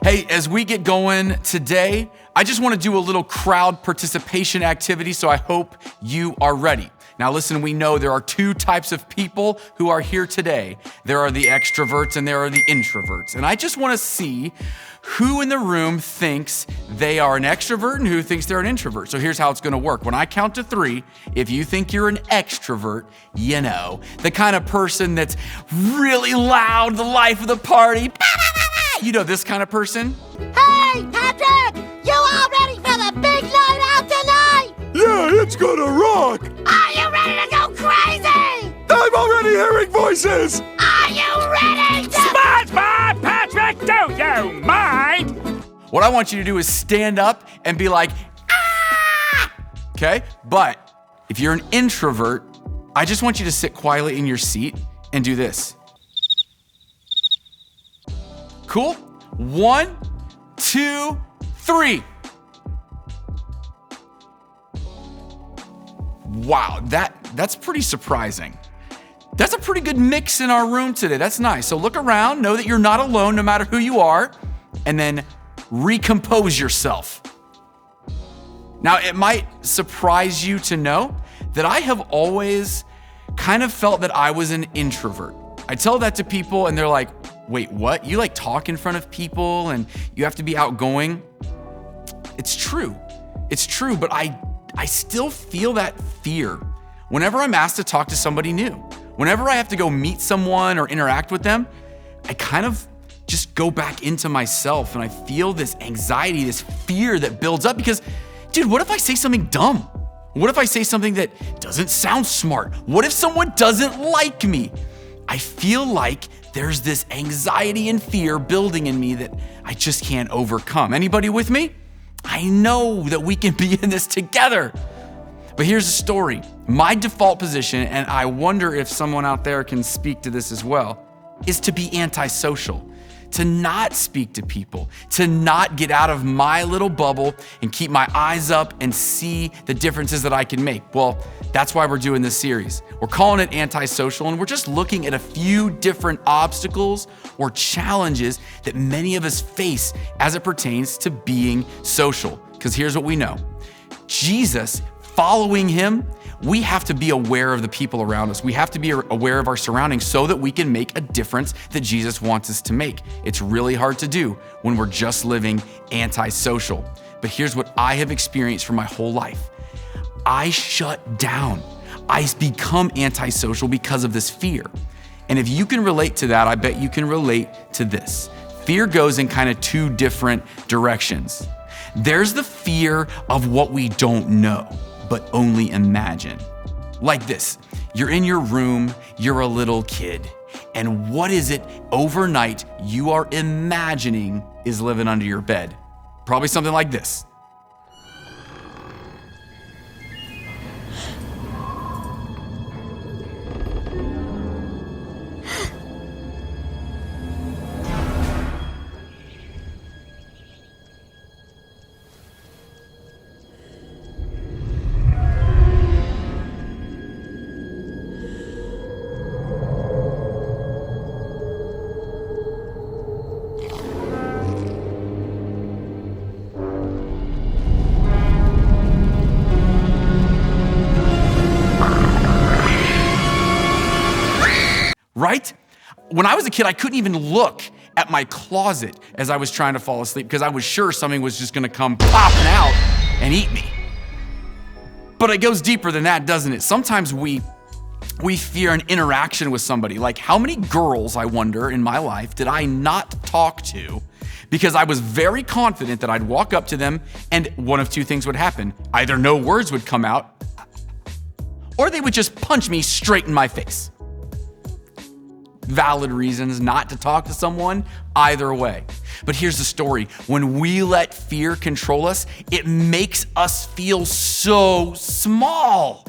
Hey, as we get going today, I just want to do a little crowd participation activity, so I hope you are ready. Now listen, we know there are two types of people who are here today. There are the extroverts and there are the introverts. And I just want to see who in the room thinks they are an extrovert and who thinks they're an introvert. So here's how it's going to work. When I count to 3, if you think you're an extrovert, you know, the kind of person that's really loud, the life of the party, you know, this kind of person. Hey, Patrick! You all ready for the big night out tonight? Yeah, it's gonna rock! Are you ready to go crazy? I'm already hearing voices! Are you ready to... SpongeBob, Patrick, do you mind? What I want you to do is stand up and be like, ah! Okay? But if you're an introvert, I just want you to sit quietly in your seat and do this. Cool? 1, 2, 3. Wow, that's pretty surprising. That's a pretty good mix in our room today. That's nice. So look around, know that you're not alone no matter who you are, and then recompose yourself. Now, it might surprise you to know that I have always kind of felt that I was an introvert. I tell that to people and they're like, wait, what? You like talk in front of people and you have to be outgoing? It's true, but I still feel that fear whenever I'm asked to talk to somebody new. Whenever I have to go meet someone or interact with them, I kind of just go back into myself and I feel this anxiety, this fear that builds up because, dude, what if I say something dumb? What if I say something that doesn't sound smart? What if someone doesn't like me? I feel like there's this anxiety and fear building in me that I just can't overcome. Anybody with me? I know that we can be in this together. But here's the story. My default position, and I wonder if someone out there can speak to this as well, is to be antisocial, to not speak to people, to not get out of my little bubble and keep my eyes up and see the differences that I can make. Well, that's why we're doing this series. We're calling it Antisocial, and we're just looking at a few different obstacles or challenges that many of us face as it pertains to being social. Because here's what we know. Jesus, following him, we have to be aware of the people around us. We have to be aware of our surroundings so that we can make a difference that Jesus wants us to make. It's really hard to do when we're just living antisocial. But here's what I have experienced for my whole life. I shut down. I become antisocial because of this fear. And if you can relate to that, I bet you can relate to this. Fear goes in kind of 2 different directions. There's the fear of what we don't know, but only imagine. Like this, you're in your room, you're a little kid, and what is it overnight you are imagining is living under your bed? Probably something like this. Right? When I was a kid, I couldn't even look at my closet as I was trying to fall asleep because I was sure something was just gonna come popping out and eat me. But it goes deeper than that, doesn't it? Sometimes we fear an interaction with somebody. Like, how many girls, I wonder, in my life did I not talk to because I was very confident that I'd walk up to them and one of 2 things would happen. Either no words would come out or they would just punch me straight in my face. Valid reasons not to talk to someone, either way. But here's the story. When we let fear control us, it makes us feel so small,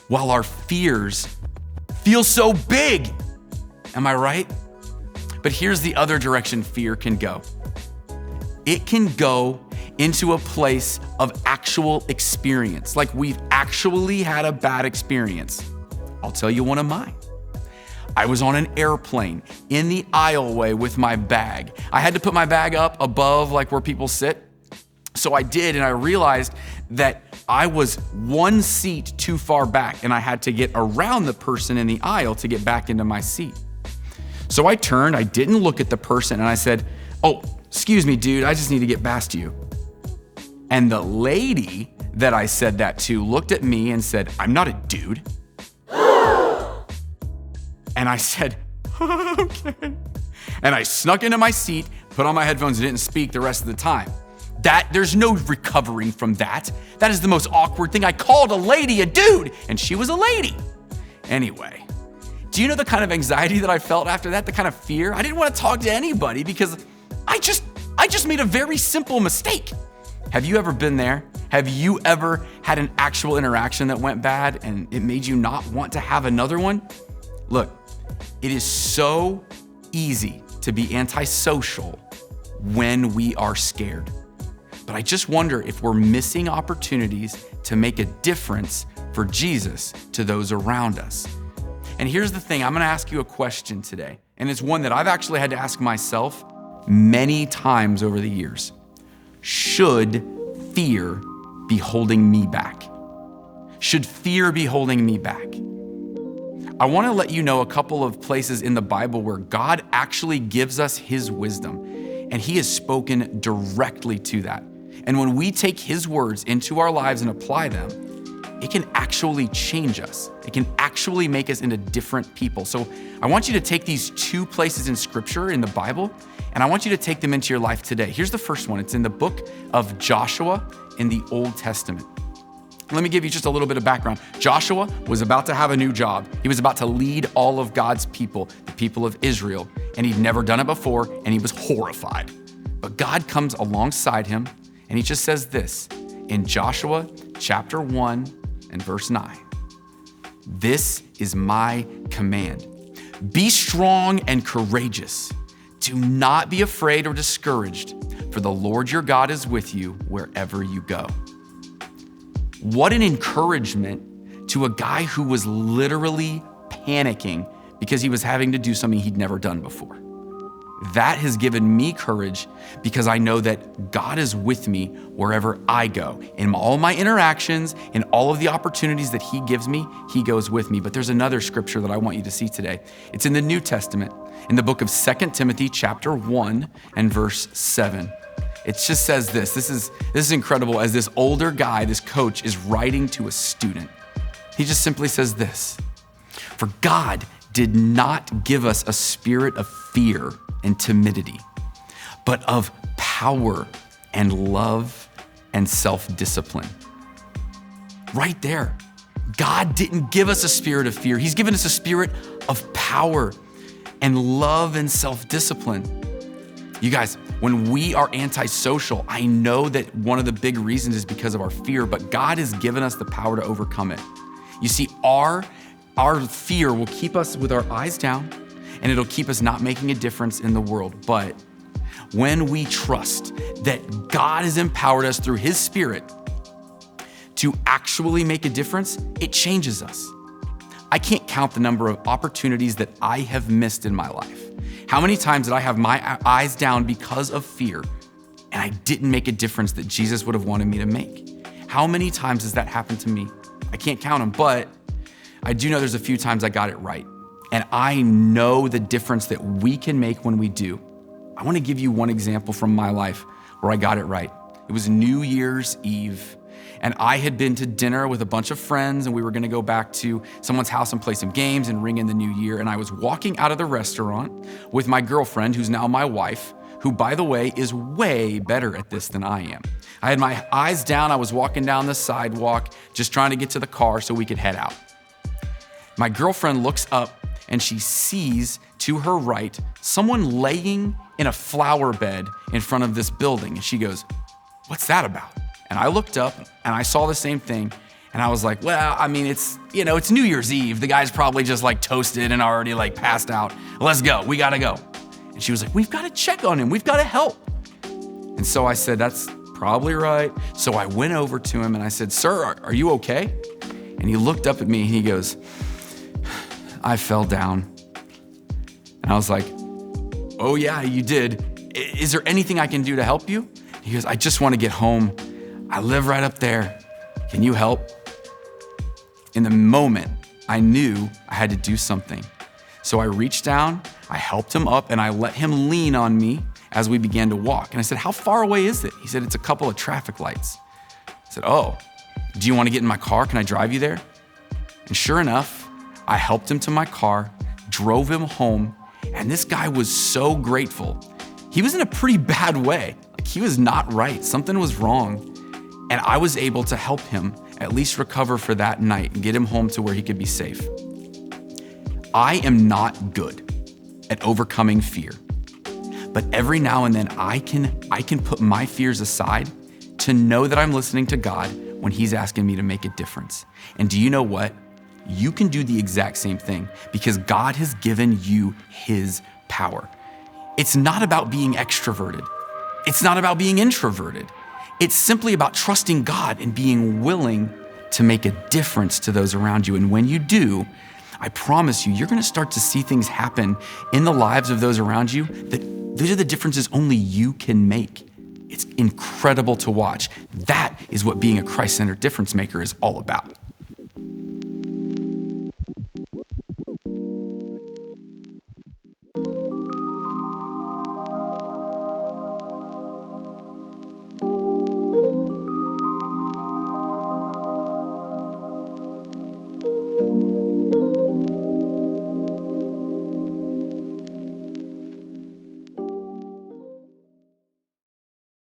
while our fears feel so big. Am I right? But here's the other direction fear can go. It can go into a place of actual experience, like we've actually had a bad experience. I'll tell you one of mine. I was on an airplane in the aisleway with my bag. I had to put my bag up above like where people sit. So I did, and I realized that I was one seat too far back and I had to get around the person in the aisle to get back into my seat. So I turned, I didn't look at the person, and I said, "Oh, excuse me, dude, I just need to get past you." And the lady that I said that to looked at me and said, "I'm not a dude." And I said, "Okay." And I snuck into my seat, put on my headphones, and didn't speak the rest of the time. There's no recovering from that. That is the most awkward thing. I called a lady a dude, and she was a lady. Anyway, do you know the kind of anxiety that I felt after that, the kind of fear? I didn't want to talk to anybody because I just made a very simple mistake. Have you ever been there? Have you ever had an actual interaction that went bad and it made you not want to have another one? Look, it is so easy to be antisocial when we are scared. But I just wonder if we're missing opportunities to make a difference for Jesus to those around us. And here's the thing, I'm gonna ask you a question today, and it's one that I've actually had to ask myself many times over the years. Should fear be holding me back? Should fear be holding me back? I wanna let you know a couple of places in the Bible where God actually gives us his wisdom, and he has spoken directly to that. And when we take his words into our lives and apply them, it can actually change us. It can actually make us into different people. So I want you to take these two places in scripture in the Bible, and I want you to take them into your life today. Here's the first one. It's in the book of Joshua in the Old Testament. Let me give you just a little bit of background. Joshua was about to have a new job. He was about to lead all of God's people, the people of Israel, and he'd never done it before, and he was horrified. But God comes alongside him, and he just says this in Joshua chapter 1 and verse 9. "This is my command. Be strong and courageous. Do not be afraid or discouraged, for the Lord your God is with you wherever you go." What an encouragement to a guy who was literally panicking because he was having to do something he'd never done before. That has given me courage because I know that God is with me wherever I go. In all my interactions, in all of the opportunities that he gives me, he goes with me. But there's another scripture that I want you to see today. It's in the New Testament, in the book of 2 Timothy chapter 1 and verse 7. It just says this. This is incredible. As this older guy, this coach, is writing to a student, he just simply says this: "For God did not give us a spirit of fear and timidity, but of power and love and self-discipline." Right there. God didn't give us a spirit of fear. He's given us a spirit of power and love and self-discipline. You guys, when we are antisocial, I know that one of the big reasons is because of our fear, but God has given us the power to overcome it. You see, our fear will keep us with our eyes down, and it'll keep us not making a difference in the world. But when we trust that God has empowered us through his spirit to actually make a difference, it changes us. I can't count the number of opportunities that I have missed in my life. How many times did I have my eyes down because of fear and I didn't make a difference that Jesus would have wanted me to make? How many times has that happened to me? I can't count them, but I do know there's a few times I got it right. And I know the difference that we can make when we do. I want to give you one example from my life where I got it right. It was New Year's Eve, and I had been to dinner with a bunch of friends, and we were going to go back to someone's house and play some games and ring in the new year. And I was walking out of the restaurant with my girlfriend, who's now my wife, who, by the way, is way better at this than I am. I had my eyes down. I was walking down the sidewalk, just trying to get to the car so we could head out. My girlfriend looks up, and she sees to her right someone laying in a flower bed in front of this building. And she goes, "What's that about?" And I looked up and I saw the same thing. And I was like, well, I mean, it's New Year's Eve. The guy's probably just like toasted and already like passed out. Let's go, we gotta go. And she was like, "We've gotta check on him. We've gotta help." And so I said, "That's probably right." So I went over to him and I said, "Sir, are you okay?" And he looked up at me and he goes, "I fell down And I was like, oh yeah, you did. Is there anything I can do to help you? He goes, I just want to get home. I live right up there. Can you help? In the moment, I knew I had to do something. So I reached down, I helped him up, and I let him lean on me as we began to walk. And I said, how far away is it? He said, it's a couple of traffic lights. I said, oh, do you want to get in my car? Can I drive you there? And sure enough, I helped him to my car, drove him home, and this guy was so grateful. He was in a pretty bad way. Like, he was not right. Something was wrong. And I was able to help him at least recover for that night and get him home to where he could be safe. I am not good at overcoming fear, but every now and then I can put my fears aside to know that I'm listening to God when He's asking me to make a difference. And do you know what? You can do the exact same thing because God has given you His power. It's not about being extroverted. It's not about being introverted. It's simply about trusting God and being willing to make a difference to those around you. And when you do, I promise you, you're gonna start to see things happen in the lives of those around you that these are the differences only you can make. It's incredible to watch. That is what being a Christ-centered difference maker is all about.